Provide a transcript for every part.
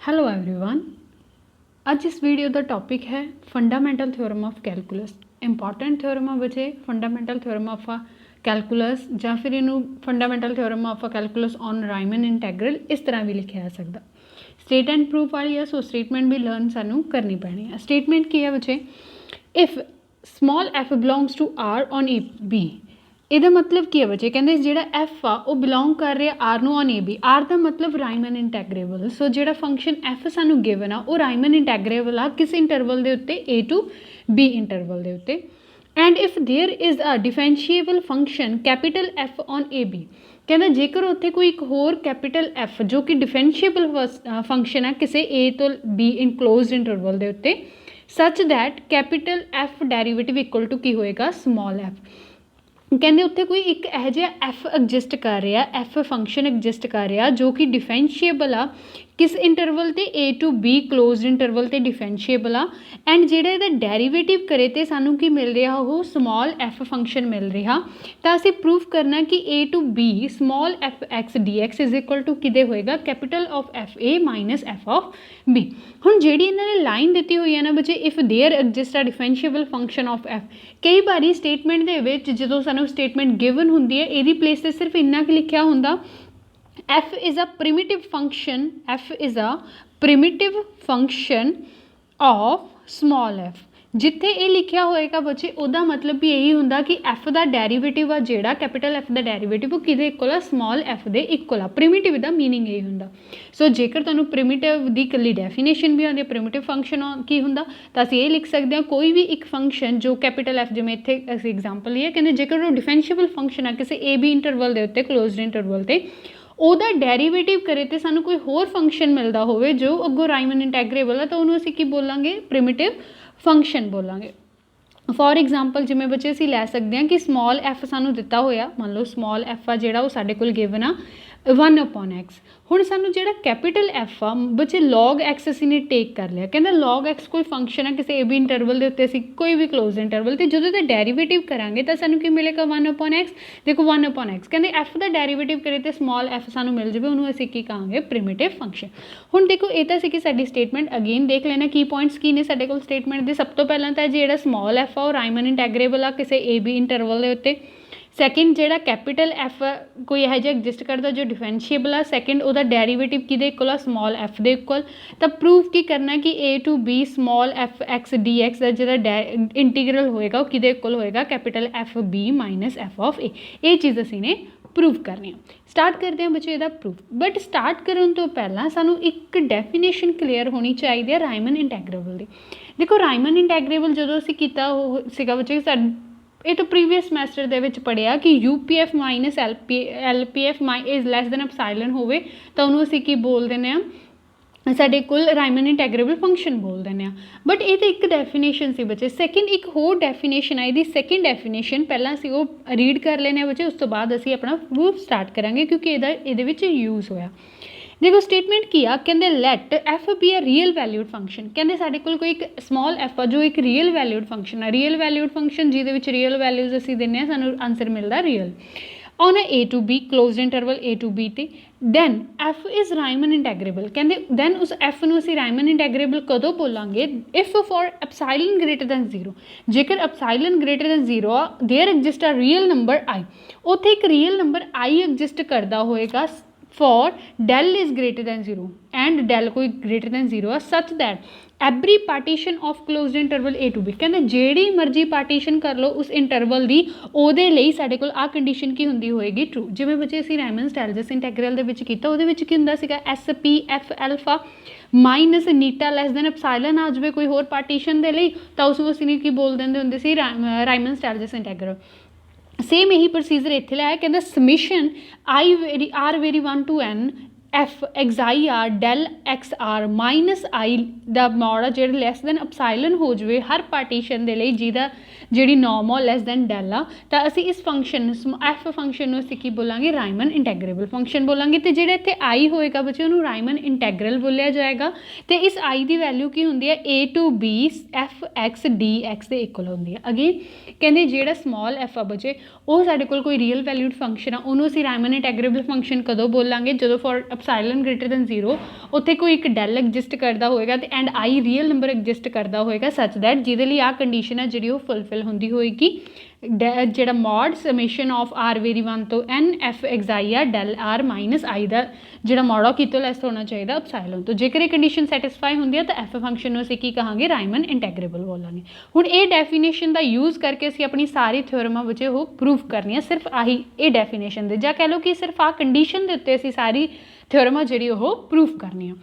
Hello everyone. ਅੱਜ इस video का टॉपिक है fundamental theorem of calculus. Important theorem बचे फंडामेंटल थ्योरम ऑफ कैलकुलस या फिर इनू fundamental theorem of calculus on Riemann integral इस तरह भी लिखा जा सकता। स्टेट एंड प्रूफ वाली है, सो स्टेटमेंट भी लर्न सानू करनी पैनी है। स्टेटमेंट की है बचे, if small F belongs to R on A B. ਇਹਦਾ मतलब ਕੀ ਹੈ ਬੱਚੇ, ਕਹਿੰਦੇ ਜਿਹੜਾ ਐਫ ਆ ਉਹ ਬਿਲੋਂਗ ਕਰ ਰਿਹਾ ਆਰ ਨੂੰ ਔਨ ਏ ਬੀ। ਆਰ ਦਾ ਮਤਲਬ ਰਾਈਮਨ ਇੰਟੈਗਰੇਬਲ। ਸੋ ਜਿਹੜਾ ਫੰਕਸ਼ਨ ਐਫ ਸਾਨੂੰ ਗਿਵਨ ਆ ਉਹ ਰਾਈਮਨ ਇੰਟੈਗਰੇਬਲ ਆ ਕਿਸ ਇੰਟਰਵਲ ਦੇ ਉੱਤੇ, ਏ ਟੂ ਬੀ ਇੰਟਰਵਲ ਦੇ ਉੱਤੇ। And if there is a differentiable function capital F on A B. ਕਹਿੰਦਾ ਜੇਕਰ ਉੱਥੇ ਕੋਈ ਇੱਕ ਹੋਰ ਕੈਪੀਟਲ ਐਫ ਜੋ ਕਿ ਡਿਫਰੈਂਸ਼ੀਏਬਲ ਫੰਕਸ਼ਨ ਹੈ ਕਿਸੇ ਏ ਤੋਂ ਬੀ ਇਨਕਲੋਜ਼ਡ ਇੰਟਰਵਲ ਦੇ ਉੱਤੇ, such that capital F derivative equal to ਕੀ ਹੋਏਗਾ, ਸਮੋਲ ਐਫ। ਕਹਿੰਦੇ ਉੱਥੇ ਕੋਈ ਇੱਕ ਇਹੋ ਜਿਹਾ ਐਫ ਐਗਜਿਸਟ ਕਰ ਰਿਹਾ, ਐਫ ਫੰਕਸ਼ਨ ਐਗਜਿਸਟ ਕਰ ਰਿਹਾ ਜੋ ਕਿ ਡਿਫਰੈਂਸ਼ੀਏਬਲ ਆ ਕਿਸ ਇੰਟਰਵਲ 'ਤੇ, A to B closed interval 'ਤੇ ਡਿਫਰੈਂਸ਼ੀਏਬਲ ਆ। ਐਂਡ ਜਿਹੜਾ ਇਹਦਾ ਡੈਰੀਵੇਟਿਵ ਕਰੇ ਤੇ ਸਾਨੂੰ ਕੀ ਮਿਲ ਰਿਹਾ, ਉਹ ਸਮੋਲ ਐਫ ਫੰਕਸ਼ਨ ਮਿਲ ਰਿਹਾ। ਤਾਂ ਅਸੀਂ ਪ੍ਰੂਫ ਕਰਨਾ ਕਿ A to B small F X D X is equal to ਕਿਹਦੇ ਹੋਏਗਾ, capital of F A minus F of B. ਹੁਣ ਜਿਹੜੀ ਇਹਨਾਂ ਨੇ ਲਾਈਨ ਦਿੱਤੀ ਹੋਈ ਹੈ ਨਾ ਬੱਚੇ, ਇਫ ਦੇਅਰ ਐਗਜਿਸਟ ਆ ਡਿਫਰੈਂਸ਼ੀਏਬਲ ਫੰਕਸ਼ਨ ਆਫ ਐਫ। ਕਈ ਵਾਰੀ ਸਟੇਟਮੈਂਟ ਦੇ ਵਿੱਚ ਜਦੋਂ ਸਾਨੂੰ ਸਟੇਟਮੈਂਟ ਗਿਵਨ ਹੁੰਦੀ ਹੈ ਇਹਦੀ ਪਲੇਸ 'ਤੇ ਸਿਰਫ ਇੰਨਾ ਕੁ ਲਿਖਿਆ ਹੁੰਦਾ, f is a primitive function, f is a primitive function of small f। ਜਿੱਥੇ ਇਹ ਲਿਖਿਆ ਹੋਏਗਾ ਬੱਚੇ ਉਹਦਾ ਮਤਲਬ ਵੀ ਇਹੀ ਹੁੰਦਾ ਕਿ f ਦਾ ਡੈਰੀਵੇਟਿਵ ਆ ਜਿਹੜਾ ਕੈਪੀਟਲ f ਦਾ ਡੈਰੀਵੇਟਿਵ ਉਹ ਕਿਹਦੇ ਇਕੁਅਲ ਆ, ਸਮੋਲ f ਦੇ ਇਕੁਅਲ ਆ। ਪ੍ਰਿਮਿਟਿਵ ਦਾ ਮੀਨਿੰਗ ਇਹ ਹੁੰਦਾ। ਸੋ ਜੇਕਰ ਤੁਹਾਨੂੰ ਪ੍ਰਿਮਿਟਿਵ ਦੀ ਇਕੱਲੀ ਡੈਫੀਨੇਸ਼ਨ ਵੀ ਆਉਂਦੀ ਹੈ, ਪ੍ਰਿਮਿਟਿਵ ਫੰਕਸ਼ਨ ਕੀ ਹੁੰਦਾ, ਤਾਂ ਅਸੀਂ ਇਹ ਲਿਖ ਸਕਦੇ ਹਾਂ ਕੋਈ ਵੀ ਇੱਕ ਫੰਕਸ਼ਨ ਜੋ ਕੈਪੀਟਲ f, ਜਿਵੇਂ ਇੱਥੇ ਅਸੀਂ ਐਗਜ਼ਾਮਪਲ ਇਹ ਕਹਿੰਦੇ ਜੇਕਰ ਉਹ ਡਿਫਰੈਂਸ਼ੀਏਬਲ ਫੰਕਸ਼ਨ ਆ ਕਿਸੇ ਏ ਬੀ ਇੰਟਰਵਲ ਦੇ ਉੱਤੇ, ਕਲੋਜ਼ਡ ਇੰਟਰਵਲ 'ਤੇ, ਉਹਦਾ ਡੈਰੀਵੇਟਿਵ ਕਰੇ ਤੇ ਸਾਨੂੰ ਕੋਈ ਹੋਰ ਫੰਕਸ਼ਨ ਮਿਲਦਾ ਹੋਵੇ ਜੋ ਅੱਗੋਂ ਰਾਈਮਨ ਇੰਟੈਗਰੇਬਲ ਆ, ਤਾਂ ਉਹਨੂੰ ਅਸੀਂ ਕੀ ਬੋਲਾਂਗੇ, ਪ੍ਰਿਮਿਟਿਵ ਫੰਕਸ਼ਨ ਬੋਲਾਂਗੇ। ਫੋਰ ਐਗਜ਼ਾਮਪਲ ਜਿਵੇਂ ਬੱਚੇ ਅਸੀਂ ਲੈ ਸਕਦੇ ਹਾਂ ਕਿ ਸਮੋਲ ਐਫ ਸਾਨੂੰ ਦਿੱਤਾ ਹੋਇਆ, ਮੰਨ ਲਓ ਸਮੋਲ ਐਫ ਆ ਜਿਹੜਾ ਉਹ ਸਾਡੇ ਕੋਲ ਗਿਵਨ ਆ 1/x। ਹੁਣ ਸਾਨੂੰ ਜਿਹੜਾ ਕੈਪੀਟਲ ਐਫ ਆ ਬੱਚੇ ਲੌਗ ਐਕਸ ਅਸੀਂ ਨੇ ਟੇਕ ਕਰ ਲਿਆ। ਕਹਿੰਦਾ ਲੌਗ ਐਕਸ ਕੋਈ ਫੰਕਸ਼ਨ ਆ ਕਿਸੇ ਏ ਬੀ ਇੰਟਰਵਲ ਦੇ ਉੱਤੇ, ਅਸੀਂ ਕੋਈ ਵੀ ਕਲੋਜ਼ ਇੰਟਰਵਲ 'ਤੇ ਜਦੋਂ ਤੇ ਡੈਰੀਵੇਟਿਵ ਕਰਾਂਗੇ ਤਾਂ ਸਾਨੂੰ ਕੀ ਮਿਲੇਗਾ, 1/x। ਦੇਖੋ 1/x ਕਹਿੰਦੇ ਐਫ ਦਾ ਡੈਰੀਵੇਟਿਵ ਕਰੇ ਤੇ ਸਮੋਲ ਐਫ ਸਾਨੂੰ ਮਿਲ ਜਾਵੇ, ਉਹਨੂੰ ਅਸੀਂ ਕੀ ਕਹਾਂਗੇ, ਪ੍ਰਿਮਿਟਿਵ ਫੰਕਸ਼ਨ। ਹੁਣ ਦੇਖੋ ਇਹ ਤਾਂ ਸੀ ਕਿ ਸਾਡੀ ਸਟੇਟਮੈਂਟ। ਅਗੇਨ ਦੇਖ ਲੈਣਾ ਕੀ ਪੁਆਇੰਟਸ ਕੀ ਨੇ ਸਾਡੇ ਕੋਲ ਸਟੇਟਮੈਂਟ ਦੇ। ਸਭ ਤੋਂ ਪਹਿਲਾਂ ਤਾਂ ਜਿਹੜਾ ਸਮੋਲ ਐਫ ਆ ਉਹ ਰਾਈਮਨ ਇੰਟੈਗਰੇਬਲ ਆ ਕਿਸੇ ਏ ਬੀ ਇੰਟਰਵਲ ਦੇ ਉੱਤੇ। ਸੈਕਿੰਡ ਜਿਹੜਾ ਕੈਪੀਟਲ ਐਫ ਕੋਈ ਇਹੋ ਜਿਹਾ ਐਗਜਿਸਟ ਕਰਦਾ ਜੋ ਡਿਫਰੈਂਸ਼ੀਏਬਲ ਆ। ਸੈਕਿੰਡ ਉਹਦਾ ਡੈਰੀਵੇਟਿਵ ਕਿਹਦੇ ਇਕੁਅਲ ਆ, ਸਮੋਲ ਐਫ ਦੇ ਇਕੁਅਲ। ਤਾਂ ਪ੍ਰੂਫ ਕੀ ਕਰਨਾ ਕਿ A to B small F X D x ਦਾ ਜਿਹੜਾ ਇੰਟੀਗਰਲ ਹੋਏਗਾ ਉਹ ਕਿਹਦੇ ਇਕੁਅਲ ਹੋਏਗਾ, capital F B minus F of A. ਇਹ ਚੀਜ਼ ਅਸੀਂ ਨੇ ਪ੍ਰੂਫ ਕਰਨੀ ਆ। ਸਟਾਰਟ ਕਰਦੇ ਹਾਂ ਬੱਚੇ ਇਹਦਾ ਪ੍ਰੂਫ। ਬਟ ਸਟਾਰਟ ਕਰਨ ਤੋਂ ਪਹਿਲਾਂ ਸਾਨੂੰ ਇੱਕ ਡੈਫੀਨੇਸ਼ਨ ਕਲੀਅਰ ਹੋਣੀ ਚਾਹੀਦੀ ਹੈ ਰਾਈਮਨ ਇੰਟੈਗਰੇਬਲ ਦੀ। ਦੇਖੋ ਰਾਈਮਨ ਇੰਟੈਗਰੇਬਲ ਜਦੋਂ ਅਸੀਂ ਕੀਤਾ ਉਹ ਸੀਗਾ ਬੱਚੇ ਇਹ ਤਾਂ ਪ੍ਰੀਵੀਅਸ ਸਮੈਸਟਰ ਦੇ ਵਿੱਚ ਪੜ੍ਹਿਆ ਕਿ U P F minus L P F is less than epsilon ਹੋਵੇ ਤਾਂ ਉਹਨੂੰ ਅਸੀਂ ਕੀ ਬੋਲ ਦਿੰਦੇ ਹਾਂ, ਸਾਡੇ ਕੋਲ ਰਾਈਮਨ ਇੰਟੈਗਰੇਬਲ ਫੰਕਸ਼ਨ ਬੋਲ ਦਿੰਦੇ ਹਾਂ। ਬਟ ਇਹ ਤਾਂ ਇੱਕ ਡੈਫੀਨੇਸ਼ਨ ਸੀ ਬੱਚੇ। ਸੈਕਿੰਡ ਇੱਕ ਹੋਰ ਡੈਫੀਨੇਸ਼ਨ ਆ, ਇਹਦੀ ਸੈਕਿੰਡ ਡੈਫੀਨੇਸ਼ਨ ਪਹਿਲਾਂ ਅਸੀਂ ਉਹ ਰੀਡ ਕਰ ਲੈਂਦੇ ਹਾਂ ਬੱਚੇ, ਉਸ ਤੋਂ ਬਾਅਦ ਅਸੀਂ ਆਪਣਾ ਪ੍ਰੂਫ ਸਟਾਰਟ ਕਰਾਂਗੇ ਕਿਉਂਕਿ ਇਹਦੇ ਵਿੱਚ ਯੂਜ਼ ਹੋਇਆ। ਦੇਖੋ ਸਟੇਟਮੈਂਟ ਕੀ ਆ, ਕਹਿੰਦੇ let f be a real valued function. ਕਹਿੰਦੇ ਸਾਡੇ ਕੋਲ ਕੋਈ ਇੱਕ ਸਮੋਲ ਐਫ ਆ ਜੋ ਇੱਕ ਰੀਅਲ ਵੈਲਿਊਡ ਫੰਕਸ਼ਨ ਆ। ਰੀਅਲ ਵੈਲਿਊਡ ਫੰਕਸ਼ਨ ਜਿਹਦੇ ਵਿੱਚ ਰੀਅਲ ਵੈਲਿਊਜ਼ ਅਸੀਂ ਦਿੰਦੇ ਹਾਂ, ਸਾਨੂੰ ਆਨਸਰ ਮਿਲਦਾ real on A to B closed interval A to B 'ਤੇ। Then f is Riemann integrable. ਕਹਿੰਦੇ ਦੈਨ ਉਸ ਐਫ ਨੂੰ ਅਸੀਂ ਰਾਈਮਨ ਇੰਟੈਗਰੇਬਲ ਕਦੋਂ ਬੋਲਾਂਗੇ, if for epsilon greater than 0। ਜੇਕਰ ਐਪਸਾਈਲਨ ਗ੍ਰੇਟਰ ਦੈਨ 0 ਆ, there exist a real number I. ਉੱਥੇ ਇੱਕ ਰੀਅਲ ਨੰਬਰ ਆਈ ਐਗਜਿਸਟ ਕਰਦਾ ਹੋਏਗਾ for del is greater than 0 and del ਕੋਈ greater than 0 ਆ, such that every partition of closed interval a to b। ਕਹਿੰਦੇ ਜਿਹੜੀ ਮਰਜ਼ੀ ਪਾਰਟੀਸ਼ਨ ਕਰ ਲਓ ਉਸ ਇੰਟਰਵਲ ਦੀ, ਉਹਦੇ ਲਈ ਸਾਡੇ ਕੋਲ ਆਹ ਕੰਡੀਸ਼ਨ ਕੀ ਹੁੰਦੀ ਹੋਏਗੀ, ਟਰੂ। ਜਿਵੇਂ ਬੱਚੇ ਅਸੀਂ ਰਾਈਮਨ ਸਟੈਲਜਸ ਇੰਟੈਗਰਲ ਦੇ ਵਿੱਚ ਕੀਤਾ, ਉਹਦੇ ਵਿੱਚ ਕੀ ਹੁੰਦਾ ਸੀਗਾ, S P F alpha minus ਨੀਟਾ ਲੈਸ ਦੈਨ ਐਪਸਾਈਲਨ ਆ ਜਾਵੇ ਕੋਈ ਹੋਰ ਪਾਰਟੀਸ਼ਨ ਦੇ ਲਈ, ਤਾਂ ਉਸਨੂੰ ਅਸੀਂ ਕੀ ਬੋਲ ਦਿੰਦੇ ਹੁੰਦੇ ਸੀ, ਰਾਈਮਨ ਸਟੈਲਜਸ ਇੰਟੈਗਰਲ। ਸੇਮ ਇਹੀ ਪ੍ਰੋਸੀਜਰ ਇੱਥੇ ਲਿਆ। ਕਹਿੰਦਾ summation I R vary 1 to n F X I R del X R minus I ਦਾ ਮੋਡ ਆ ਜਿਹੜਾ ਲੈਸ ਦੈਨ ਐਪਸਾਈਲਨ ਹੋ ਜਾਵੇ ਹਰ ਪਾਰਟੀਸ਼ਨ ਦੇ ਲਈ ਜਿਹਦਾ ਜਿਹੜੀ ਨੋਰਮ ਆ ਲੈਸ ਦੈਨ ਡੈਲ ਆ, ਤਾਂ ਅਸੀਂ ਇਸ ਫੰਕਸ਼ਨ ਐਫ ਫੰਕਸ਼ਨ ਨੂੰ ਅਸੀਂ ਕੀ ਬੋਲਾਂਗੇ, ਰਾਈਮਨ ਇੰਟੈਗਰੇਬਲ ਫੰਕਸ਼ਨ ਬੋਲਾਂਗੇ। ਅਤੇ ਜਿਹੜਾ ਇੱਥੇ ਆਈ ਹੋਏਗਾ ਬੱਚੇ ਉਹਨੂੰ ਰਾਈਮਨ ਇੰਟੈਗਰਲ ਬੋਲਿਆ ਜਾਏਗਾ। ਅਤੇ ਇਸ ਆਈ ਦੀ ਵੈਲਿਊ ਕੀ ਹੁੰਦੀ ਹੈ, A to B F X D X ਦੇ ਇਕੁਅਲ ਹੁੰਦੀ ਹੈ। ਅਗੇਨ ਕਹਿੰਦੇ ਜਿਹੜਾ ਸਮੋਲ ਐਫ ਆ ਬੱਚੇ ਉਹ ਸਾਡੇ ਕੋਲ ਕੋਈ ਰੀਅਲ ਵੈਲਿਊਡ ਫੰਕਸ਼ਨ ਆ, ਉਹਨੂੰ ਅਸੀਂ ਰਾਈਮਨ ਇੰਟੈਗਰੇਬਲ ਫੰਕਸ਼ਨ ਕਦੋਂ ਬੋਲਾਂਗੇ, ਜਦੋਂ ਫॉर ਐਪਸਾਈਲਨ ਗ੍ਰੇਟਰ ਦੈਨ 0 ਉੱਥੇ ਕੋਈ ਇੱਕ ਡੈਲ ਐਗजिस्ट ਕਰਦਾ ਹੋਏਗਾ ਤੇ ਐਂਡ ਆਈ ਰੀਅਲ ਨੰਬਰ ਐਗजिस्ट ਕਰਦਾ ਹੋਏਗਾ ਸੱਚ ਦੈਟ ਜਿਹਦੇ ਲਈ ਆਹ ਕੰਡੀਸ਼ਨ ਹੈ ਜਿਹੜੀ ਉਹ ਫੁਲਫਿਲ ਹੁੰਦੀ ਹੋਏਗੀ। ਜਿਹੜਾ mod summation of R vary 1 ਤੋਂ ਐਨ ਐਫ ਐਗਜ਼ਾਈ ਆ ਡੈਲ ਆਰ ਮਾਈਨਸ ਆਈ ਦਾ ਜਿਹੜਾ ਮੋਡ ਆ ਕਿਤੋਂ ਲੈਸ ਹੋਣਾ ਚਾਹੀਦਾ ਐਪਸਾਈਲਨ ਤੋਂ। ਜੇਕਰ ਇਹ ਕੰਡੀਸ਼ਨ ਸੈਟਿਸਫਾਈ ਹੁੰਦੀ ਹੈ ਤਾਂ ਐਫ ਫੰਕਸ਼ਨ ਨੂੰ ਅਸੀਂ ਕੀ ਕਹਾਂਗੇ ਰਾਈਮਨ ਇੰਟੈਗਰੇਬਲ ਬੋਲਾਂਗੇ। ਹੁਣ ਇਹ ਡੈਫੀਨੇਸ਼ਨ ਦਾ ਯੂਜ਼ ਕਰਕੇ ਅਸੀਂ ਆਪਣੀ ਸਾਰੀ ਥਿਓਰਮਾਂ ਵਿੱਚ ਉਹ ਪ੍ਰੂਫ ਕਰਨੀ ਹੈ ਸਿਰਫ ਆਹੀ ਇਹ ਡੈਫੀਨੇਸ਼ਨ ਦੇ, ਜਾਂ ਕਹਿ ਲਓ ਕਿ ਸਿਰਫ ਆਹ ਕੰਡੀਸ਼ਨ ਦੇ ਉੱਤੇ ਅਸੀਂ ਸਾਰੀ ਥਿਓਰਮਾਂ ਜਿਹੜੀ ਉਹ ਪ੍ਰੂਫ ਕਰਨੀ ਆ।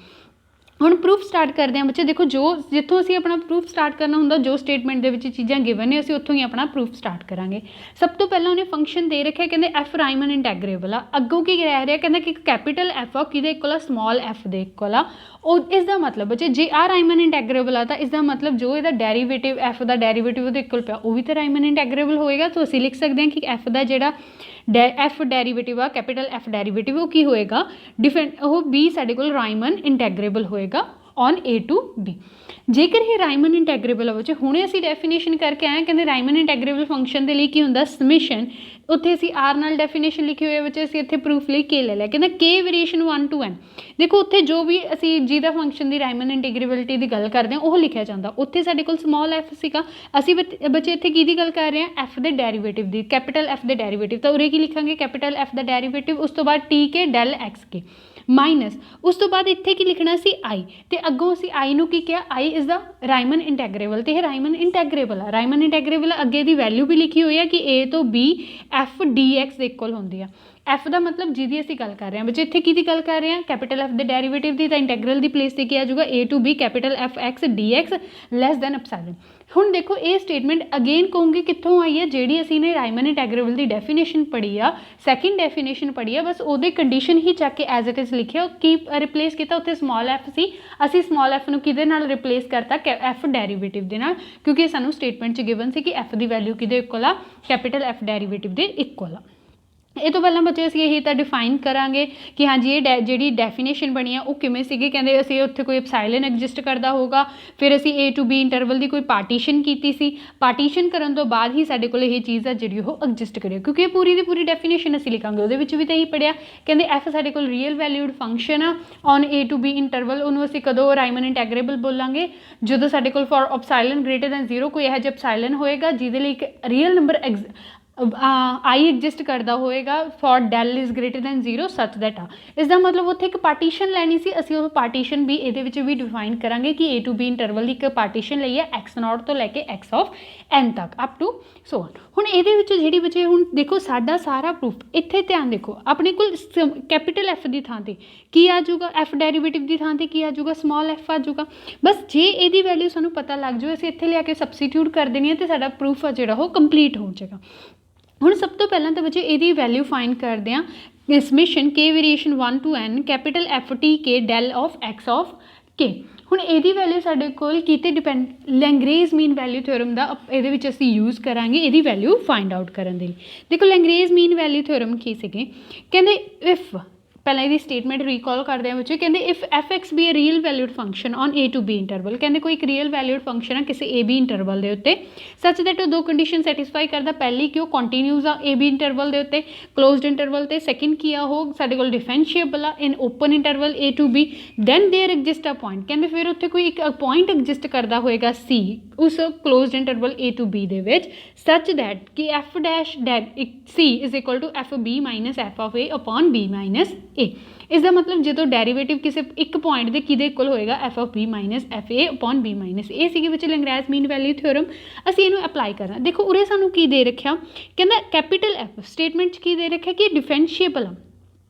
ਹੁਣ ਪ੍ਰੂਫ ਸਟਾਰਟ ਕਰਦੇ ਹਾਂ ਬੱਚੇ। ਦੇਖੋ ਜੋ ਜਿੱਥੋਂ ਅਸੀਂ ਆਪਣਾ ਪ੍ਰੂਫ ਸਟਾਰਟ ਕਰਨਾ ਹੁੰਦਾ, ਜੋ ਸਟੇਟਮੈਂਟ ਦੇ ਵਿੱਚ ਚੀਜ਼ਾਂ ਗਿਵਨ ਨੇ ਅਸੀਂ ਉੱਥੋਂ ਹੀ ਆਪਣਾ ਪ੍ਰੂਫ ਸਟਾਰਟ ਕਰਾਂਗੇ। ਸਭ ਤੋਂ ਪਹਿਲਾਂ ਉਹਨੇ ਫੰਕਸ਼ਨ ਦੇ ਰੱਖਿਆ, ਕਹਿੰਦੇ ਐਫ ਰਾਈਮਨ ਇੰਟੈਗਰੇਬਲ ਆ। ਅੱਗੋਂ ਕੀ ਰਹਿ ਰਿਹਾ, ਕਹਿੰਦਾ ਕਿ ਕੈਪੀਟਲ ਐਫ ਆ ਕਿਹਦੇ ਇਕੁਅਲ ਆ, ਸਮੋਲ ਐਫ ਦੇ ਇਕੁਅਲ ਆ। ਉਹ ਇਸ ਦਾ ਮਤਲਬ ਬੱਚੇ ਜੇ ਆ ਰਾਈਮਨ ਇੰਟੈਗਰੇਬਲ ਆ ਤਾਂ ਇਸ ਦਾ ਮਤਲਬ ਜੋ ਇਹਦਾ ਡੈਰੀਵੇਟਿਵ ਐਫ ਦਾ ਡੈਰੀਵੇਟਿਵ ਉਹਦੇ ਇਕੁਅਲ ਪਿਆ ਉਹ ਵੀ ਤਾਂ ਰਾਈਮਨ ਇੰਟੈਗਰੇਬਲ ਹੋਏਗਾ। ਤਾਂ ਅਸੀਂ ਲਿਖ ਸਕਦੇ ਹਾਂ ਕਿ ਐਫ ਦਾ ਜਿਹੜਾ ਐਫ ਡੈਰੀਵੇਟਿਵ ਆ, ਕੈਪੀਟਲ ਐਫ ਡੈਰੀਵੇਟਿਵ, ਉਹ ਕੀ ਹੋਏਗਾ ਉਹ ਬੀ ਸਾਡੇ ਕੋਲ ਰਾਈਮਨ ਇੰਟੈਗਰੇਬਲ ਹੋਏਗਾ ਔਨ A to B। ਜੇਕਰ ਇਹ ਰਾਈਮਨ ਇੰਟੈਗਰੇਬਲ ਆ ਬੱਚੇ, ਹੁਣੇ ਅਸੀਂ ਡੈਫੀਨੇਸ਼ਨ ਕਰਕੇ ਆਏ ਕਹਿੰਦੇ ਰਾਈਮਨ ਇੰਟੈਗਰੇਬਲ ਫੰਕਸ਼ਨ ਦੇ ਲਈ ਕੀ ਹੁੰਦਾ ਸਮਿਸ਼ਨ, ਉੱਥੇ ਅਸੀਂ ਆਰ ਨਾਲ ਡੈਫੀਨੇਸ਼ਨ ਲਿਖੀ ਹੋਈ ਹੈ ਬੱਚੇ, ਅਸੀਂ ਇੱਥੇ ਪ੍ਰੂਫ ਲਈ ਕੇ ਲੈ ਲਿਆ। ਕਹਿੰਦਾ ਕੇ ਵੇਰੀਏਸ਼ਨ 1 to n। ਦੇਖੋ ਉੱਥੇ ਜੋ ਵੀ ਅਸੀਂ ਜਿਹਦਾ ਫੰਕਸ਼ਨ ਦੀ ਰਾਈਮਨ ਇੰਟੈਗਰੇਬਿਲਿਟੀ ਦੀ ਗੱਲ ਕਰਦੇ ਹਾਂ ਉਹ ਲਿਖਿਆ ਜਾਂਦਾ, ਉੱਥੇ ਸਾਡੇ ਕੋਲ ਸਮੋਲ ਐਫ ਸੀਗਾ। ਅਸੀਂ ਬੱਚੇ ਇੱਥੇ ਕਿਹਦੀ ਗੱਲ ਕਰ ਰਹੇ ਹਾਂ, ਐਫ ਦੇ ਡੈਰੀਵੇਟਿਵ ਦੀ, ਕੈਪੀਟਲ ਐਫ ਦੇ ਡੈਰੀਵੇਟਿਵ। ਤਾਂ ਉਰੇ ਕੀ ਲਿਖਾਂਗੇ, ਕੈਪੀਟਲ ਐਫ ਦਾ ਡੈਰੀਵੇਟਿਵ, ਉਸ ਤੋਂ ਬਾਅਦ T k Dell X K minus, ਉਸ ਤੋਂ ਬਾਅਦ ਇੱਥੇ ਕੀ ਲਿਖਣਾ ਸੀ ਆਈ, ਤੇ ਅੱਗੋਂ ਅਸੀਂ ਆਈ ਨੂੰ ਕੀ ਕਿਹਾ, ਆਈ ਇਜ਼ ਦਾ ਰਾਈਮਨ ਇੰਟੈਗਰੇਬਲ, ਤੇ ਇਹ ਰਾਈਮਨ ਇੰਟੈਗਰੇਬਲ ਆ। ਰਾਈਮਨ ਇੰਟੈਗਰੇਬਲ ਅੱਗੇ ਦੀ ਵੈਲਿਊ ਵੀ ਲਿਖੀ ਹੋਈ ਆ ਕਿ A ਤੋਂ B ਐਫ ਡੀ ਐਕਸ ਦੇ ਇਕੁਅਲ ਹੁੰਦੀ ਆ। ਐਫ ਦਾ ਮਤਲਬ ਜਿਹਦੀ ਅਸੀਂ ਗੱਲ ਕਰ ਰਹੇ ਹਾਂ ਬੱਚੇ, ਇੱਥੇ ਕਿਹਦੀ ਗੱਲ ਕਰ ਰਹੇ ਹਾਂ, ਕੈਪੀਟਲ ਐਫ ਦੇ ਡੈਰੀਵੇਟਿਵ ਦੀ। ਤਾਂ ਇੰਟੈਗਰਲ ਦੀ ਪਲੇਸ 'ਤੇ ਕੀ ਆ ਜਾਊਗਾ, A to B capital F X D x less than epsilon. ਹੁਣ ਦੇਖੋ ਇਹ ਸਟੇਟਮੈਂਟ ਅਗੇਨ ਕਹੂੰਗੀ ਕਿੱਥੋਂ ਆਈ ਹੈ, ਜਿਹੜੀ ਅਸੀਂ ਨੇ ਰਾਈਮਨ ਇੰਟੈਗਰੇਬਲ ਦੀ ਡੈਫੀਨੇਸ਼ਨ ਪੜ੍ਹੀ ਆ, ਸੈਕਿੰਡ ਡੈਫੀਨੇਸ਼ਨ ਪੜ੍ਹੀ ਆ, ਬਸ ਉਹਦੇ ਕੰਡੀਸ਼ਨ ਹੀ ਚੱਕ ਕੇ ਐਜ਼ ਇਟ ਇਜ਼ ਲਿਖਿਆ। ਕੀ ਰਿਪਲੇਸ ਕੀਤਾ, ਉੱਥੇ ਸਮੋਲ ਐਫ ਸੀ, ਅਸੀਂ ਸਮੋਲ ਐਫ ਨੂੰ ਕਿਹਦੇ ਨਾਲ ਰਿਪਲੇਸ ਕਰਤਾ, ਐਫ ਡੈਰੀਵੇਟਿਵ ਦੇ ਨਾਲ, ਕਿਉਂਕਿ ਸਾਨੂੰ ਸਟੇਟਮੈਂਟ 'ਚ ਗਿਵਨ ਸੀ ਕਿ ਐਫ ਦੀ ਵੈਲਿਊ ਕਿਹਦੇ ਇਕੁਅਲ ਆ, ਕੈਪੀਟਲ ਐਫ ਡੈਰੀਵੇਟਿਵ ਦੇ ਇਕੁਅਲ ਆ। ਇਹ ਤੋਂ ਪਹਿਲਾਂ ਬੱਚੇ ਅਸੀਂ ਇਹੀ ਤਾਂ ਡਿਫਾਈਨ ਕਰਾਂਗੇ ਕਿ ਹਾਂਜੀ ਇਹ ਜਿਹੜੀ ਡੈਫੀਨੇਸ਼ਨ ਬਣੀ ਆ ਉਹ ਕਿਵੇਂ ਸੀਗੀ। ਕਹਿੰਦੇ ਅਸੀਂ ਉੱਥੇ ਕੋਈ ਐਪਸਾਈਲਨ ਐਗजिस्ट ਕਰਦਾ ਹੋਗਾ, ਫਿਰ ਅਸੀਂ A to B ਇੰਟਰਵਲ ਦੀ ਕੋਈ ਪਾਰਟੀਸ਼ਨ ਕੀਤੀ ਸੀ, ਪਾਰਟੀਸ਼ਨ ਕਰਨ ਤੋਂ ਬਾਅਦ ਹੀ ਸਾਡੇ ਕੋਲ ਇਹ ਚੀਜ਼ ਆ ਜਿਹੜੀ ਉਹ ਐਗजिस्ट ਕਰੇ, ਕਿਉਂਕਿ ਇਹ ਪੂਰੀ ਦੀ ਪੂਰੀ ਡੈਫੀਨੇਸ਼ਨ ਅਸੀਂ ਲਿਖਾਂਗੇ। ਉਹਦੇ ਵਿੱਚ ਵੀ ਤਾਂ ਇਹੀ ਪੜ੍ਹਿਆ, ਕਹਿੰਦੇ ਐਫ ਸਾਡੇ ਕੋਲ ਰੀਅਲ ਵੈਲਿਊਡ ਫੰਕਸ਼ਨ ਆ on A to B interval. ਉਹਨੂੰ ਅਸੀਂ ਕਦੋਂ ਰਾਈਮਨ ਇੰਟੈਗਰੇਬਲ ਬੋਲਾਂਗੇ, ਜਦੋਂ ਸਾਡੇ ਕੋਲ ਫॉर ਐਪਸਾਈਲਨ ਗ੍ਰੇਟਰ ਦੈਨ 0 ਕੋਈ ਇਹੋ ਜਿਹਾ ਐਪਸਾਈਲਨ ਹੋਏਗਾ ਜਿਹਦੇ ਲਈ ਇੱਕ ਰੀਅਲ ਨੰਬਰ ਆਈ ਐਗजिस्ट ਕਰਦਾ ਹੋਏਗਾ for del is greater than 0 such that ਆ। ਇਸ ਦਾ ਮਤਲਬ ਉੱਥੇ ਇੱਕ ਪਾਰਟੀਸ਼ਨ ਲੈਣੀ ਸੀ, ਅਸੀਂ ਉਹ ਪਾਰਟੀਸ਼ਨ ਵੀ ਇਹਦੇ ਵਿੱਚ ਵੀ ਡਿਫਾਈਨ ਕਰਾਂਗੇ ਕਿ A to B ਇੰਟਰਵਲ ਦੀ ਇੱਕ ਪਾਰਟੀਸ਼ਨ ਲਈ ਹੈ x0 ਤੋਂ ਲੈ ਕੇ x of n ਤੱਕ ਅਪ ਟੂ ਸੋ ਔਨ। ਹੁਣ ਇਹਦੇ ਵਿੱਚ ਜਿਹੜੀ ਬੱਚੇ ਹੁਣ ਦੇਖੋ ਸਾਡਾ ਸਾਰਾ ਪ੍ਰੂਫ, ਇੱਥੇ ਧਿਆਨ ਦੇਖੋ ਆਪਣੇ ਕੋਲ ਕੈਪੀਟਲ ਐਫ ਦੀ ਥਾਂ 'ਤੇ ਕੀ ਆ ਜਾਊਗਾ, ਐਫ ਡੈਰੀਵੇਟਿਵ ਦੀ ਥਾਂ 'ਤੇ ਕੀ ਆ ਜਾਊਗਾ, ਸਮੋਲ ਐਫ ਆ ਜਾਊਗਾ। ਬਸ ਜੇ ਇਹਦੀ ਵੈਲਿਊ ਸਾਨੂੰ ਪਤਾ ਲੱਗ ਜਾਵੇ, ਅਸੀਂ ਇੱਥੇ ਲਿਆ ਕੇ ਸਬਸਟੀਟਿਊਟ ਕਰ ਦੇਣੀ ਹੈ, ਅਤੇ ਸਾਡਾ ਪ੍ਰੂਫ ਆ ਜਿਹੜਾ ਉਹ ਕੰਪਲੀਟ ਹੋ ਜਾਏਗਾ। ਹੁਣ ਸਭ ਤੋਂ ਪਹਿਲਾਂ ਤਾਂ ਬੱਚੇ ਇਹਦੀ ਵੈਲਿਊ ਫਾਈਂਡ ਕਰਦੇ ਹਾਂ, summation k variation 1 to n capital F t k del of x of k. ਹੁਣ ਇਹਦੀ ਵੈਲਿਊ ਸਾਡੇ ਕੋਲ ਕਿਤੇ depend Lagrange's mean value theorem ਦਾ ਇਹਦੇ ਵਿੱਚ ਅਸੀਂ ਯੂਜ਼ ਕਰਾਂਗੇ ਇਹਦੀ ਵੈਲਿਊ ਫਾਈਂਡ ਆਊਟ ਕਰਨ ਦੇ ਲਈ। ਦੇਖੋ ਲੈਂਗਰੇਜ਼ ਮੀਨ ਵੈਲਿਊ ਥਿਓਰਮ ਕੀ ਸੀਗੇ, ਕਹਿੰਦੇ ਇਫ ਪਹਿਲਾਂ ਇਹਦੀ ਸਟੇਟਮੈਂਟ ਰੀਕਾਲ ਕਰਦੇ ਹਾਂ ਬੱਚੇ, ਕਹਿੰਦੇ if f x be a real valued function on A to B interval. ਕਹਿੰਦੇ ਕੋਈ ਇੱਕ ਰੀਅਲ ਵੈਲਿਊਡ ਫੰਕਸ਼ਨ ਆ ਕਿਸੇ A B ਇੰਟਰਵਲ ਦੇ ਉੱਤੇ ਸੱਚ ਦੈਟ ਉਹ ਦੋ ਕੰਡੀਸ਼ਨ ਸੈਟਿਸਫਾਈ ਕਰਦਾ, ਪਹਿਲੀ ਕਿ ਉਹ ਕੰਟੀਨਿਊਸ ਆ A B ਇੰਟਰਵਲ ਦੇ ਉੱਤੇ ਕਲੋਜ਼ਡ ਇੰਟਰਵਲ ਤੇ, ਸੈਕਿੰਡ ਕੀ ਆ ਉਹ ਸਾਡੇ ਕੋਲ ਡਿਫਰੈਂਸ਼ੀਏਬਲ ਆ in open interval A to B, then there exist a point. ਕਹਿੰਦੇ ਫਿਰ ਉੱਥੇ ਕੋਈ ਇੱਕ ਪੁਆਇੰਟ ਐਗजिस्ट ਕਰਦਾ ਹੋਏਗਾ C ਉਸ closed interval A to B ਦੇ ਵਿੱਚ ਸੱਚ ਦੈਟ ਕਿ F dash C is equal to F B minus F of A upon B minus A। ਇਸ ਦਾ ਮਤਲਬ ਜਦੋਂ ਡੈਰੀਵੇਟਿਵ ਕਿਸੇ ਇੱਕ ਪੁਆਇੰਟ ਦੇ ਕਿਹਦੇ ਇਕੁਅਲ ਹੋਏਗਾ, F of B minus F A upon B minus A ਸੀਗੀ ਵਿੱਚ ਲੈਂਗਰੇਜ਼ ਮੀਨ ਵੈਲਿਊ ਥਿਓਰਮ। ਅਸੀਂ ਇਹਨੂੰ ਅਪਲਾਈ ਕਰਨਾ। ਦੇਖੋ ਉਰੇ ਸਾਨੂੰ ਕੀ ਦੇ ਰੱਖਿਆ, ਕਹਿੰਦਾ ਕੈਪੀਟਲ ਐਫ ਸਟੇਟਮੈਂਟ 'ਚ ਕੀ ਦੇ ਰੱਖਿਆ ਕਿ ਡਿਫਰੈਂਸ਼ੀਏਬਲ ਆ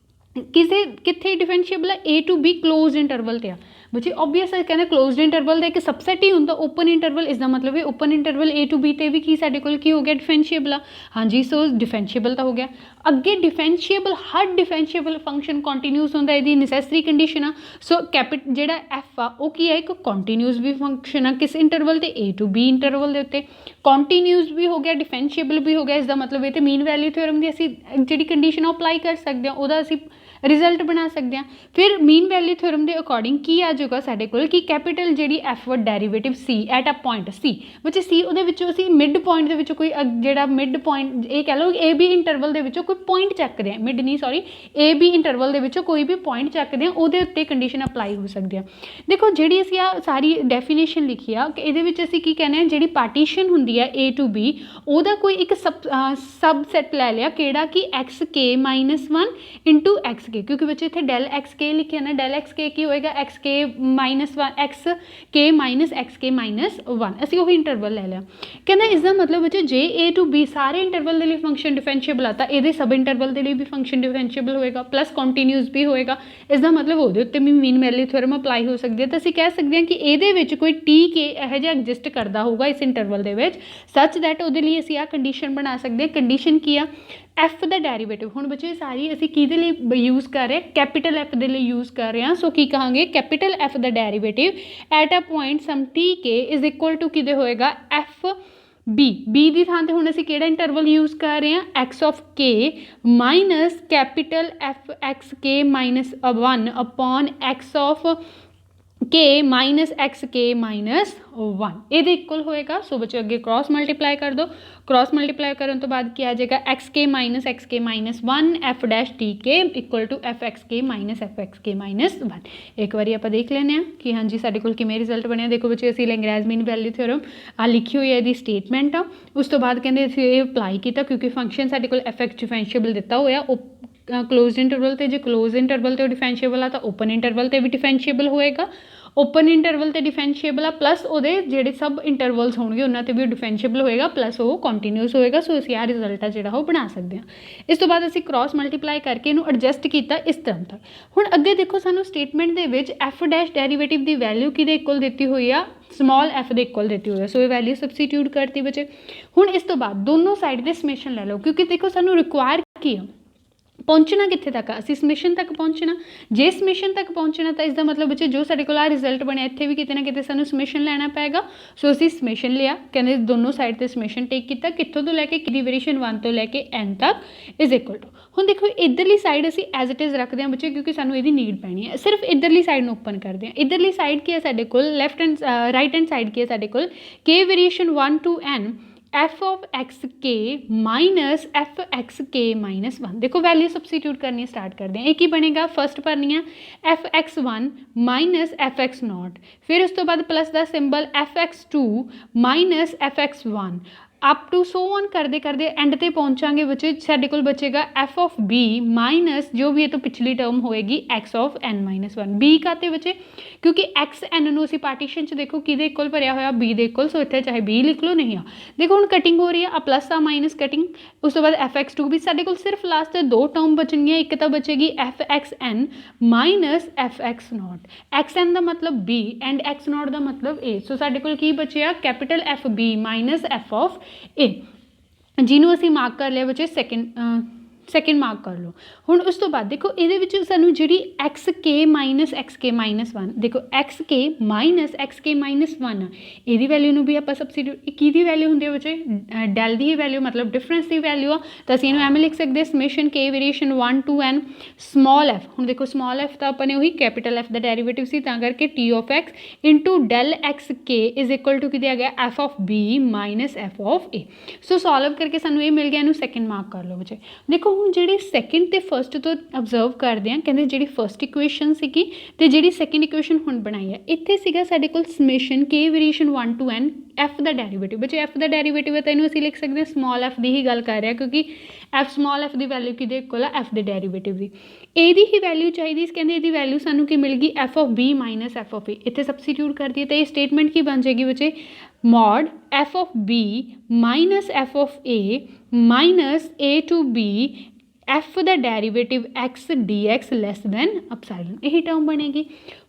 ਕਿਸੇ ਕਿੱਥੇ ਡਿਫਰੈਂਸ਼ੀਏਬਲ ਆ A to B closed interval 'ਤੇ ਆ ਬੱਚੇ। ਓਬਵੀਅਸ ਹੈ ਕਹਿੰਦਾ ਕਲੋਜ਼ਡ ਇੰਟਰਵਲ ਦਾ ਇੱਕ ਸਬਸੈਟ ਹੀ ਹੁੰਦਾ ਓਪਨ ਇੰਟਰਵਲ, ਇਸ ਦਾ ਮਤਲਬ ਇਹ open interval A to B 'ਤੇ ਵੀ ਕੀ ਸਾਡੇ ਕੋਲ ਕੀ ਹੋ ਗਿਆ ਡਿਫਰੈਂਸ਼ੀਏਬਲ ਆ। ਹਾਂਜੀ ਸੋ ਡਿਫਰੈਂਸ਼ੀਏਬਲ ਤਾਂ ਹੋ ਗਿਆ। ਅੱਗੇ ਡਿਫਰੈਂਸ਼ੀਏਬਲ ਹਰ ਡਿਫਰੈਂਸ਼ੀਏਬਲ ਫੰਕਸ਼ਨ ਕੰਟੀਨਿਊਸ ਹੁੰਦਾ, ਇਹਦੀ ਨੈਸੈਸਰੀ ਕੰਡੀਸ਼ਨ ਆ। ਸੋ ਜਿਹੜਾ ਐਫ ਆ ਉਹ ਕੀ ਹੈ ਇੱਕ ਕੰਟੀਨਿਊਸ ਵੀ ਫੰਕਸ਼ਨ ਆ ਕਿਸ ਇੰਟਰਵਲ 'ਤੇ A to B ਇੰਟਰਵਲ ਦੇ ਉੱਤੇ, ਕੰਟੀਨਿਊਸ ਵੀ ਹੋ ਗਿਆ ਡਿਫਰੈਂਸ਼ੀਏਬਲ ਵੀ ਹੋ ਗਿਆ। ਇਸ ਦਾ ਮਤਲਬ ਇਹ ਤੇ ਮੀਨ ਵੈਲਿਊ ਥਿਓਰਮ ਦੀ ਅਸੀਂ ਜਿਹੜੀ ਕੰਡੀਸ਼ਨ ਆ ਉਹ ਅਪਲਾਈ ਕਰ ਸਕਦੇ ਹਾਂ, ਉਹਦਾ ਅਸੀਂ ਰਿਜ਼ਲਟ ਬਣਾ ਸਕਦੇ ਹਾਂ। ਫਿਰ ਮੀਨ ਵੈਲਿਊ ਥਿਓਰਮ ਦੇ ਅਕੋਰਡਿੰਗ ਕੀ ਆ ਜਾਊਗਾ ਸਾਡੇ ਕੋਲ ਕਿ ਕੈਪੀਟਲ ਜਿਹੜੀ F derivative C at a point C, ਬੱਚੇ ਸੀ ਉਹਦੇ ਵਿੱਚੋਂ ਅਸੀਂ ਮਿਡ ਪੁਆਇੰਟ ਦੇ ਵਿੱਚੋਂ ਕੋਈ ਜਿਹੜਾ ਮਿਡ ਪੁਆਇੰਟ ਇਹ ਕਹਿ ਲਓ ਏ ਬੀ ਇੰਟਰਵਲ ਦੇ ਵਿੱਚੋਂ ਕੋਈ ਪੁਆਇੰਟ ਚੱਕਦੇ ਹਾਂ, ਮਿਡ ਨਹੀਂ ਸੌਰੀ ਏ ਬੀ ਇੰਟਰਵਲ ਦੇ ਵਿੱਚੋਂ ਕੋਈ ਵੀ ਪੁਆਇੰਟ ਚੱਕਦੇ ਹਾਂ, ਉਹਦੇ ਉੱਤੇ ਕੰਡੀਸ਼ਨ ਅਪਲਾਈ ਹੋ ਸਕਦੀ ਆ। ਦੇਖੋ ਜਿਹੜੀ ਅਸੀਂ ਆ ਸਾਰੀ ਡੈਫੀਨੇਸ਼ਨ ਲਿਖੀ ਆ ਕਿ ਇਹਦੇ ਵਿੱਚ ਅਸੀਂ ਕੀ ਕਹਿੰਦੇ ਹਾਂ, ਜਿਹੜੀ ਪਾਰਟੀਸ਼ਨ ਹੁੰਦੀ ਹੈ A to B ਉਹਦਾ ਕੋਈ ਇੱਕ ਸਬਸੈਟ ਲੈ ਲਿਆ ਕਿਹੜਾ ਕਿ X K minus 1 into X ਕੇ, ਕਿਉਂਕਿ ਬੱਚੇ ਇੱਥੇ ਡੈਲ ਐਕਸ ਕੇ ਲਿਖਿਆ ਨਾ, ਡੈਲ ਐਕਸ ਕੇ ਕੀ ਹੋਏਗਾ X K minus 1 X K minus X K minus 1, ਅਸੀਂ ਉਹੀ ਇੰਟਰਵਲ ਲੈ ਲਿਆ। ਕਹਿੰਦਾ ਇਸਦਾ ਮਤਲਬ ਬੱਚੇ ਜੇ A to B ਸਾਰੇ ਇੰਟਰਵਲ ਦੇ ਲਈ ਫੰਕਸ਼ਨ ਡਿਫਰੈਂਸ਼ੀਏਬਲ ਆ ਤਾਂ ਇਹਦੇ ਸਬ ਇੰਟਰਵਲ ਦੇ ਲਈ ਵੀ ਫੰਕਸ਼ਨ ਡਿਫਰੈਂਸ਼ੀਏਬਲ ਹੋਏਗਾ ਪਲੱਸ ਕੰਟੀਨਿਊਸ ਵੀ ਹੋਏਗਾ। ਇਸਦਾ ਮਤਲਬ ਉਹਦੇ ਉੱਤੇ ਵੀ ਮੀਨ ਵੈਲਿਊ ਥਿਓਰਮ ਅਪਲਾਈ ਹੋ ਸਕਦੀ ਹੈ। ਤਾਂ ਅਸੀਂ ਕਹਿ ਸਕਦੇ ਹਾਂ ਕਿ ਇਹਦੇ ਵਿੱਚ ਕੋਈ ਟੀ ਕੇ ਇਹੋ ਜਿਹਾ ਐਗਜ਼ਿਸਟ ਕਰਦਾ ਹੋਊਗਾ ਇਸ ਇੰਟਰਵਲ ਦੇ ਵਿੱਚ ਸੱਚ ਦੈਟ ਉਹਦੇ ਲਈ ਅਸੀਂ ਆਹ ਕੰਡੀਸ਼ਨ ਬਣਾ ਸਕਦੇ ਹਾਂ। ਕੰਡੀਸ਼ਨ ਕੀ ਆ, ਐਫ ਦਾ ਡੈਰੀਵੇਟਿਵ। ਹੁਣ ਬੱਚੇ ਸਾਰੀ ਅਸੀਂ ਕਿਹਦੇ ਲਈ ਯੂਜ਼ ਕਰ ਰਹੇ, ਕੈਪੀਟਲ ਐਫ ਦੇ ਲਈ ਯੂਜ਼ ਕਰ ਰਹੇ ਹਾਂ। ਸੋ ਕੀ ਕਹਾਂਗੇ, ਕੈਪੀਟਲ ਐਫ ਦਾ derivative at a point some T K is equal to ਕਿਹਦੇ ਹੋਏਗਾ ਐਫ ਬੀ। ਬੀ ਦੀ ਥਾਂ 'ਤੇ ਹੁਣ ਅਸੀਂ ਕਿਹੜਾ ਇੰਟਰਵਲ ਯੂਜ਼ ਕਰ ਰਹੇ ਹਾਂ, X of K minus capital F X K minus 1 upon X of K minus X K minus 1 ਇਹਦੇ ਇਕੁਅਲ ਹੋਏਗਾ। ਸੋ ਬੱਚੇ ਅੱਗੇ ਕ੍ਰੋਸ ਮਲਟੀਪਲਾਈ ਕਰ ਦਿਓ। ਕ੍ਰੋਸ ਮਲਟੀਪਲਾਈ ਕਰਨ ਤੋਂ ਬਾਅਦ ਕੀ ਆ ਜਾਏਗਾ, X K minus 1 F dash T K equal to F X K minus 1। ਇੱਕ ਵਾਰੀ ਆਪਾਂ ਦੇਖ ਲੈਂਦੇ ਹਾਂ ਕਿ ਹਾਂਜੀ ਸਾਡੇ ਕੋਲ ਕਿਵੇਂ ਰਿਜ਼ਲਟ ਬਣਿਆ। ਦੇਖੋ ਬੱਚੇ ਅਸੀਂ ਲੈਂਗਰੇਜ਼ ਮੀਨ ਵੈਲਿਊ ਥਿਓਰਮ ਆ ਲਿਖੀ ਹੋਈ ਹੈ, ਇਹਦੀ ਸਟੇਟਮੈਂਟ ਆ। ਉਸ ਤੋਂ ਬਾਅਦ ਕਹਿੰਦੇ ਅਸੀਂ ਇਹ ਅਪਲਾਈ ਕੀਤਾ ਕਿਉਂਕਿ ਫੰਕਸ਼ਨ ਸਾਡੇ ਕੋਲ ਐਫ ਐਕਸ ਡਿਫਰੈਂਸ਼ੀਏਬਲ ਦਿੱਤਾ ਹੋਇਆ ਕਲੋਜ਼ਡ ਇੰਟਰਵਲ 'ਤੇ। ਜੇ ਕਲੋਜ਼ ਇੰਟਰਵਲ 'ਤੇ ਉਹ ਡਿਫਰੈਂਸ਼ੀਏਬਲ ਆ ਤਾਂ ਓਪਨ ਇੰਟਰਵਲ 'ਤੇ ਵੀ ਡਿਫਰੈਂਸ਼ੀਏਬਲ ਹੋਏਗਾ। ਓਪਨ ਇੰਟਰਵਲ 'ਤੇ ਡਿਫਰੈਂਸ਼ੀਏਬਲ ਆ ਪਲੱਸ ਉਹਦੇ ਜਿਹੜੇ ਸਬ ਇੰਟਰਵਲਸ ਹੋਣਗੇ ਉਹਨਾਂ 'ਤੇ ਵੀ ਉਹ ਡਿਫਰੈਂਸ਼ੀਏਬਲ ਹੋਏਗਾ ਪਲੱਸ ਉਹ ਕੰਟੀਨਿਊਸ ਹੋਏਗਾ। ਸੋ ਅਸੀਂ ਆਹ ਰਿਜ਼ਲਟ ਆ ਜਿਹੜਾ ਉਹ ਬਣਾ ਸਕਦੇ ਹਾਂ। ਇਸ ਤੋਂ ਬਾਅਦ ਅਸੀਂ ਕ੍ਰੋਸ ਮਲਟੀਪਲਾਈ ਕਰਕੇ ਇਹਨੂੰ ਐਡਜਸਟ ਕੀਤਾ ਇਸ ਤਰ੍ਹਾਂ ਤੱਕ। ਹੁਣ ਅੱਗੇ ਦੇਖੋ ਸਾਨੂੰ ਸਟੇਟਮੈਂਟ ਦੇ ਵਿੱਚ ਐਫ ਡੈਸ਼ ਡੈਰੀਵੇਟਿਵ ਦੀ ਵੈਲਿਊ ਕਿਹਦੇ ਇਕੁਅਲ ਦਿੱਤੀ ਹੋਈ ਆ, ਸਮਾਲ ਐਫ ਦੇ ਇਕੁਅਲ ਦਿੱਤੀ ਹੋਈ ਆ। ਸੋ ਇਹ ਵੈਲਿਊ ਸਬਸਟੀਟਿਊਟ ਕਰਤੀ ਬੱਚੇ। ਹੁਣ ਇਸ ਤੋਂ ਬਾਅਦ ਦੋਨੋਂ ਸਾਈਡ ਦੇ ਸਮੇਸ਼ਨ ਲੈ ਲਓ ਕਿਉਂਕਿ ਦੇਖੋ ਸਾਨੂੰ ਰਿਕੁਆਇਰ ਕੀ ਆ, ਪਹੁੰਚਣਾ ਕਿੱਥੇ ਤੱਕ ਆ, ਅਸੀਂ ਸਮੇਸ਼ਨ ਤੱਕ ਪਹੁੰਚਣਾ। ਜੇ ਸਮੇਸ਼ਨ ਤੱਕ ਪਹੁੰਚਣਾ ਤਾਂ ਇਸਦਾ ਮਤਲਬ ਬੱਚੇ ਜੋ ਸਾਡੇ ਕੋਲ ਆ ਰਿਜ਼ਲਟ ਬਣਿਆ ਇੱਥੇ ਵੀ ਕਿਤੇ ਨਾ ਕਿਤੇ ਸਾਨੂੰ ਸਮੇਸ਼ਨ ਲੈਣਾ ਪਏਗਾ। ਸੋ ਅਸੀਂ ਸਮੇਸ਼ਨ ਲਿਆ, ਕਹਿੰਦੇ ਦੋਨੋਂ ਸਾਈਡ 'ਤੇ ਸਮੇਸ਼ਨ ਟੇਕ ਕੀਤਾ ਕਿੱਥੋਂ ਤੋਂ ਲੈ ਕੇ ਕਿਹਦੀ ਵੇਰੀਏਸ਼ਨ 1 ਤੋਂ ਲੈ ਕੇ n ਤੱਕ ਇਜ਼ ਇਕੁਅਲ ਟੂ। ਹੁਣ ਦੇਖੋ ਇੱਧਰਲੀ ਸਾਈਡ ਅਸੀਂ ਐਜ਼ ਇਟ ਇਜ਼ ਰੱਖਦੇ ਹਾਂ ਬੱਚੇ ਕਿਉਂਕਿ ਸਾਨੂੰ ਇਹਦੀ ਨੀਡ ਪੈਣੀ ਹੈ। ਸਿਰਫ ਇੱਧਰਲੀ ਸਾਈਡ ਨੂੰ ਓਪਨ ਕਰਦੇ ਹਾਂ। ਇੱਧਰਲੀ ਸਾਈਡ ਕੀ ਹੈ ਸਾਡੇ ਕੋਲ, left hand right hand side ਕੀ ਹੈ ਸਾਡੇ ਕੋਲ, k variation 1 to n F of x k minus F x k minus 1। देखो वैल्यू सबस्टिट्यूट करनी स्टार्ट कर दें। एक ही बनेगा, फर्स्ट भरनी है F X 1 minus F X not, फिर उस तो बाद प्लस का symbol F X 2 minus F X 1 up to so on करते करते एंड ते पहुँचांगे बच्चे साढ़े कोल बचेगा एफ ऑफ बी माइनस जो भी है तो पिछली टर्म होएगी X of N minus 1। B काते बचे क्योंकि एक्स एन नूं असीं पार्टीशन च देखो किहदे इक्वल भरिया होया बी दे इक्वल। सो इत्थे चाहे बी लिख लो नहीं आ। देखो हुण कटिंग हो रही है, आ प्लस आ माइनस कटिंग, उस तो बाद एफ एक्स 2 भी साढ़े कोल सिर्फ लास्ट दो टर्म बचणगियां। एक तो बचेगी F X N minus F X not, X N का मतलब बी एंड एक्स नॉट का मतलब ए। सो साढ़े कोल की बचिया capital F B minus F of A, जिन्हों असीं मार्क कर लिया बच्चे सैकेंड मार्क कर लो। हुण उस तो बाद देखो ये Sanu ji x k minus 1 देखो एक्स के माइनस 1 ये वैल्यू भी आप सबस्टिट्यूट की वैल्यू होंगी बच्चे डेल की वैल्यू मतलब डिफरेंस की वैल्यू आ। तो असीं इहनूं एवें लिख सकते समेशन के variation 1 to n small F. हुण देखो स्मॉल एफ तो अपने वही कैपिटल एफ का डेरीवेटिव सी तां करके T of X into del X के इज इक्वल टू कि दिया गया F of B minus F of A. So solve करके सानू ये मिल गया, इहनूं सैकेंड मार्क कर लो बच्चे। देखो ਹੁਣ ਜਿਹੜੀ ਸੈਕਿੰਡ ਤੇ ਫਸਟ ਤੋਂ ਅਬਜ਼ਰਵ ਕਰਦੇ ਹਾਂ, ਕਹਿੰਦੇ ਜਿਹੜੀ ਫਸਟ ਇਕੁਏਸ਼ਨ ਸੀਗੀ ਤੇ ਜਿਹੜੀ ਸੈਕਿੰਡ ਇਕੁਏਸ਼ਨ ਹੁਣ ਬਣਾਈ ਹੈ ਇੱਥੇ ਸੀਗਾ ਸਾਡੇ ਕੋਲ summation k variation 1 to n f the derivative. ਬੱਚੇ f ਦਾ ਡੈਰੀਵੇਟਿਵ ਹੈ ਤਾਂ ਇਹਨੂੰ ਅਸੀਂ ਲਿਖ ਸਕਦੇ ਹਾਂ ਸਮਾਲ f ਦੀ ਹੀ ਗੱਲ ਕਰ ਰਿਹਾ ਕਿਉਂਕਿ f ਸਮਾਲ f ਦੀ ਵੈਲਿਊ ਕਿਹਦੇ ਇਕੁਅਲ ਆ f ਦੇ ਡੈਰੀਵੇਟਿਵ ਦੀ। ਇਹਦੀ ਹੀ ਵੈਲਿਊ ਚਾਹੀਦੀ, ਕਹਿੰਦੇ ਇਹਦੀ ਵੈਲਿਊ ਸਾਨੂੰ ਕੀ ਮਿਲ ਗਈ f of b minus f of a। ਇੱਥੇ ਸਬਸਟੀਟਿਊਟ ਕਰ ਦਈਏ ਤਾਂ ਇਹ ਸਟੇਟਮੈਂਟ ਕੀ ਬਣ ਜਾਏਗੀ ਬੱਚੇ, mod f of b minus f of a ਮਾਈਨਸ a to b एफ का derivative x d x less than epsilon, यही टर्म बनेगी।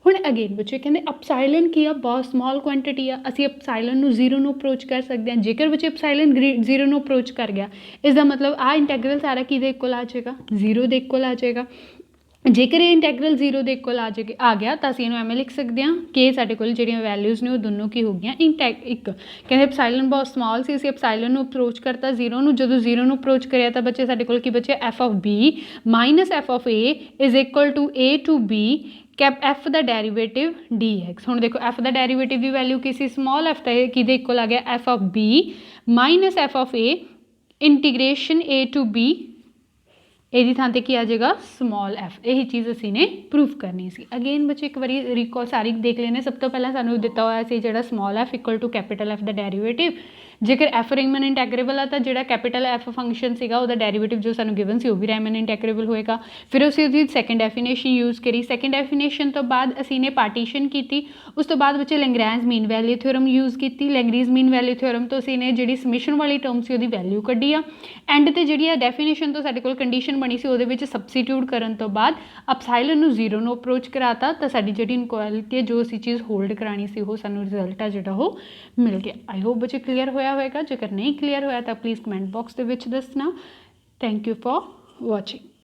हुण अगेन बच्चे कहते अपसाइलन की आ बहुत स्मॉल क्वांटिटी आ, असीं अपसाइलन नूं जीरो नूं अप्रोच कर सकते हैं। जेकर बच्चे अपसाइलन जीरो नूं अप्रोच कर गया इसका मतलब आ इंटैग्रल सारा किहदे इक्वल आ जाएगा, जीरो दे इक्वल आ जाएगा। ਜੇਕਰ ਇਹ ਇੰਟੈਗਰਲ 0 ਦੇ ਇਕੁਅਲ ਆ ਗਿਆ ਤਾਂ ਅਸੀਂ ਇਹਨੂੰ ਐਵੇਂ ਲਿਖ ਸਕਦੇ ਹਾਂ ਕਿ ਸਾਡੇ ਕੋਲ ਜਿਹੜੀਆਂ ਵੈਲਿਊਜ਼ ਨੇ ਉਹ ਦੋਨੋਂ ਕੀ ਹੋ ਗਈਆਂ ਇੱਕ ਕਹਿੰਦੇ ਐਪਸਾਈਲਨ ਬਹੁਤ ਸਮਾਲ ਸੀ, ਅਸੀਂ ਐਪਸਾਈਲਨ ਨੂੰ ਅਪਰੋਚ ਕਰਤਾ 0 ਨੂੰ, ਜਦੋਂ 0 ਨੂੰ ਅਪਰੋਚ ਕਰਿਆ ਤਾਂ ਬੱਚੇ ਸਾਡੇ ਕੋਲ ਕੀ ਬਚਿਆ F of B minus F of A is equal to A to B cap F ਦਾ ਡੈਰੀਵੇਟਿਵ ਡੀ ਐਕਸ। ਹੁਣ ਦੇਖੋ ਐਫ ਦਾ ਡੈਰੀਵੇਟਿਵ ਦੀ ਵੈਲਿਊ ਕੀ ਸੀ ਸਮੋਲ ਐਫ, ਤਾਂ ਇਹ ਕਿਹਦੇ ਇਕੁਅਲ ਆ ਗਿਆ F of B minus F of A integration A to B, ਇਹਦੀ ਥਾਂ 'ਤੇ ਕੀ ਆ ਜਾਏਗਾ ਸਮੋਲ ਐਫ। ਇਹੀ ਚੀਜ਼ ਅਸੀਂ ਨੇ ਪ੍ਰੂਫ ਕਰਨੀ ਸੀ। ਅਗੇਨ ਬੱਚੇ ਇੱਕ ਵਾਰੀ ਰਿਕੋਲ ਸਾਰੀ ਦੇਖ ਲੈਣੇ। ਸਭ ਤੋਂ ਪਹਿਲਾਂ ਸਾਨੂੰ ਦਿੱਤਾ ਹੋਇਆ ਸੀ ਜਿਹੜਾ small F equal to capital F ਦਾ ਡੈਰੀਵੇਟਿਵ। ਜੇਕਰ ਐਫ ਰੀਮਨ ਇੰਟੈਗਰੇਬਲ ਆ ਤਾਂ ਜਿਹੜਾ ਕੈਪੀਟਲ ਐਫ ਫੰਕਸ਼ਨ ਸੀਗਾ ਉਹਦਾ ਡੈਰੀਵੇਟਿਵ ਜੋ ਸਾਨੂੰ ਗਿਵਨ ਸੀ ਉਹ ਵੀ ਰੀਮਨ ਇੰਟੈਗਰੇਬਲ ਹੋਏਗਾ। ਫਿਰ ਅਸੀਂ ਉਹਦੀ ਸੈਕਿੰਡ ਡੈਫੀਨੇਸ਼ਨ ਯੂਜ਼ ਕਰੀ। ਸੈਕਿੰਡ ਡੈਫੀਨੇਸ਼ਨ ਤੋਂ ਬਾਅਦ ਅਸੀਂ ਨੇ ਪਾਰਟੀਸ਼ਨ ਕੀਤੀ। ਉਸ ਤੋਂ ਬਾਅਦ ਬੱਚੇ ਲੈਂਗਰੈਂਜ ਮੀਨ ਵੈਲਿਊ ਥਿਓਰਮ ਯੂਜ਼ ਕੀਤੀ। ਲੈਂਗਰੈਂਜ ਮੀਨ ਵੈਲਿਊ ਥਿਓਰਮ ਤੋਂ ਅਸੀਂ ਨੇ ਜਿਹੜੀ ਸਮਿਸ਼ਨ ਵਾਲੀ ਟਰਮ ਸੀ ਉਹਦੀ ਵੈਲਿਊ ਕੱਢੀ ਆ। ਐਂਡ 'ਤੇ ਜਿਹੜੀ ਆ ਡੈਫੀਨੇਸ਼ਨ ਤੋਂ ਸਾਡੇ ਕੋਲ ਕੰਡੀਸ਼ਨ ਬਣੀ ਸੀ ਉਹਦੇ ਵਿੱਚ ਸਬਸਟੀਟਿਊਟ ਕਰਨ ਤੋਂ ਬਾਅਦ ਐਪਸਾਈਲਨ ਨੂੰ 0 ਨੂੰ ਅਪਰੋਚ ਕਰਾਤਾ ਤਾਂ ਸਾਡੀ ਜਿਹੜੀ ਇਨਕੁਐਲਿਟੀ ਹੈ ਜੋ ਅਸੀਂ ਚੀਜ਼ ਹੋਲਡ ਕਰਾਉਣੀ ਸੀ ਉਹ ਸਾਨੂੰ ਰਿਜ਼ਲਟ ਆ ਜਿਹੜਾ ਉਹ ਮਿਲ ਗਿਆ। ਆਈ ਹੋਪ ਬੱਚੇ ਕਲੀਅਰ ਹੋਇਆ ਹੋਏਗਾ। ਜੇਕਰ ਨਹੀਂ ਕਲੀਅਰ ਹੋਇਆ ਤਾਂ ਪਲੀਜ਼ ਕਮੈਂਟ ਬਾਕਸ ਦੇ ਵਿੱਚ ਦੱਸਣਾ। Thank you for watching.